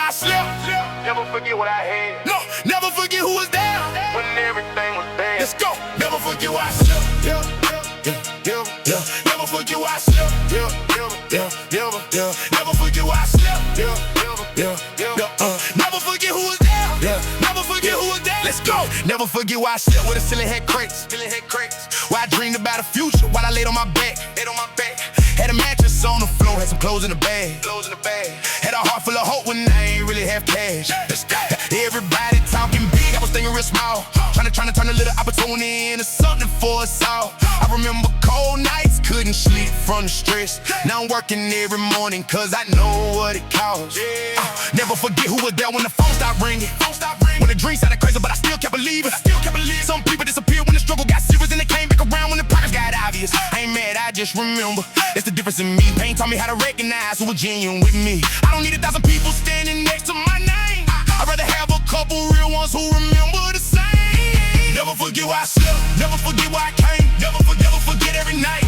where I slept. Never forget what I had. No, never forget who was there when everything was bad. Let's go. Never forget where I slept. Never forget where I slept. Never forget where I slept. Never forget who was there. Never forget who was there. Let's go. Never forget where I slept with a ceiling had cracks. Where I dreamed about the future while I laid on my back. Had a mattress on the floor, had some clothes in the bag. Had a heart full of hope when I ain't really have cash. Everybody talking big, I was thinking real small. Trying to turn a little opportunity into something for us all. I remember cold nights, couldn't sleep from the stress. Now I'm working every morning cause I know what it costs. Never forget who was there when the phone stopped ringing. When the dreams sounded crazy but I still kept believing. Some people disappeared when the struggle got serious, and they came back around when the progress got obvious. I ain't mad, I just remember. That's the difference in me. Pain taught me how to recognize who was genuine with me. I don't need 1,000 people standing next to my name. I'd rather have a couple real ones who remember the same. Never forget where I slept. Never forget where I came. Never forget every night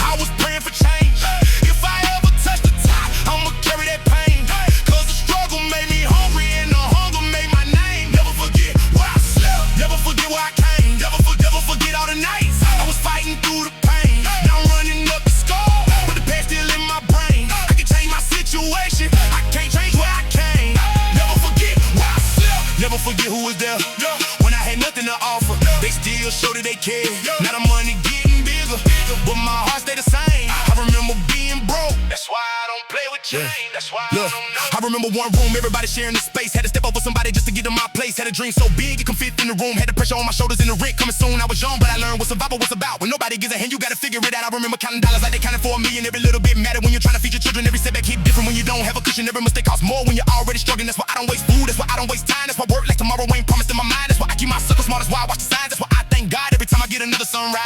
I was praying for change. If I ever touch the top, I'ma carry that pain. Cause the struggle made me hungry and the hunger made my name. Never forget where I slept. Never forget where I came. Never forget all the nights I was fighting through the pain. Now I'm running up the score, but the past still in my brain. I can change my situation, I can't change where I came. Never forget where I slept. Never forget who was there when I had nothing to offer. They still show that they care. Now the money getting bigger, but my heart stay the same. I remember being broke, that's why I don't play with change. That's why I don't know. I remember one room, everybody sharing the space. Had to step over somebody just to get to my place. Had a dream so big it could fit in the room. Had the pressure on my shoulders and the rent coming soon. I was young, but I learned what survival was about. When nobody gives a hand, you gotta figure it out. I remember counting dollars like they counted for $1 million. Every little bit mattered when you're trying to feed your children. Every setback hit different when you don't have a cushion. Every mistake costs more when you're already struggling. That's why I don't waste food, that's why I don't waste time. That's why work like tomorrow ain't promised in my mind. That's why I keep my circle small, that's why I watch the signs. That's why I thank God every time I get another sunrise.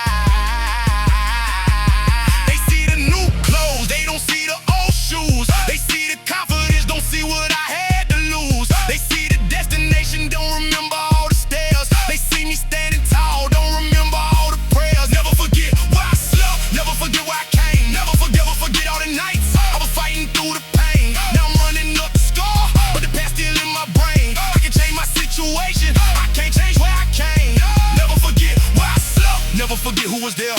They see the new clothes, they don't see the old shoes. They see the confidence, don't see what I had to lose. They see the destination, don't remember all the stairs. They see me standing tall, don't remember all the prayers. Never forget where I slept, never forget where I came. Never forget all the nights I was fighting through the pain. Now I'm running up the score, but the past still in my brain. I can change my situation, I can't change where I came. Never forget where I slept, never forget who was there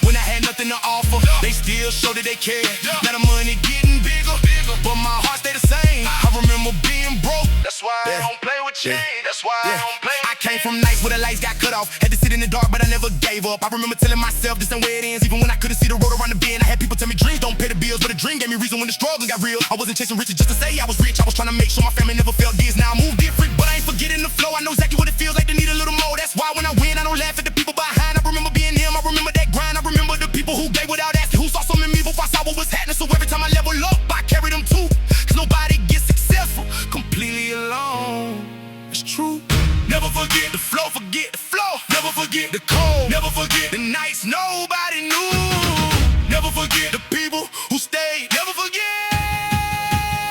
when I had nothing to offer. They still show that they care. Now the money getting bigger, but my heart stay the same. I remember being broke, that's why I don't play with change. That's why I don't play with. I came from nights where the lights got cut off. Had to sit in the dark, but I never gave up. I remember telling myself this ain't where it ends. Even when I couldn't see the road around the bend, I had people tell me dreams don't pay the bills, but a dream gave me reason when the struggle got real. I wasn't chasing riches just to say I was rich. I was trying to make sure my family never felt this. Now I move different, but I ain't forgetting the flow. I know exactly what it feels like to need a little more. That's why when I win, I don't laugh at the people behind. I remember being him, I remember that grind. I remember the people who gave without asking, who saw something in me before I saw what was happening. So every time I level up, I carry them too. Cause nobody gets successful completely alone. It's true. Never forget the flow, forget the flow. Never forget the cold, never forget the nights nobody knew. Never forget the people who stayed. Never forget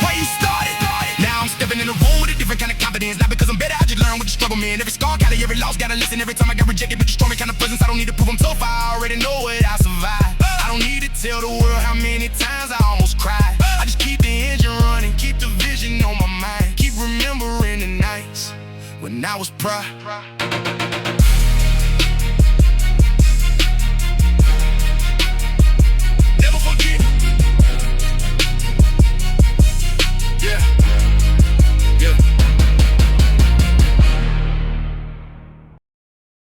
where you started. Now I'm stepping in the room with a different kind of confidence. Not because I'm better, I just learned with the struggle, man. Every scar counted, every loss gotta listen. Every time I got rejected, but you strong me kind of presence. I don't need to prove I'm tough, I already know it, I survived. I don't need to tell the world how many times I almost cried. I just keep the engine running, keep the vision on my mind. Keep remembering the nights when I was proud.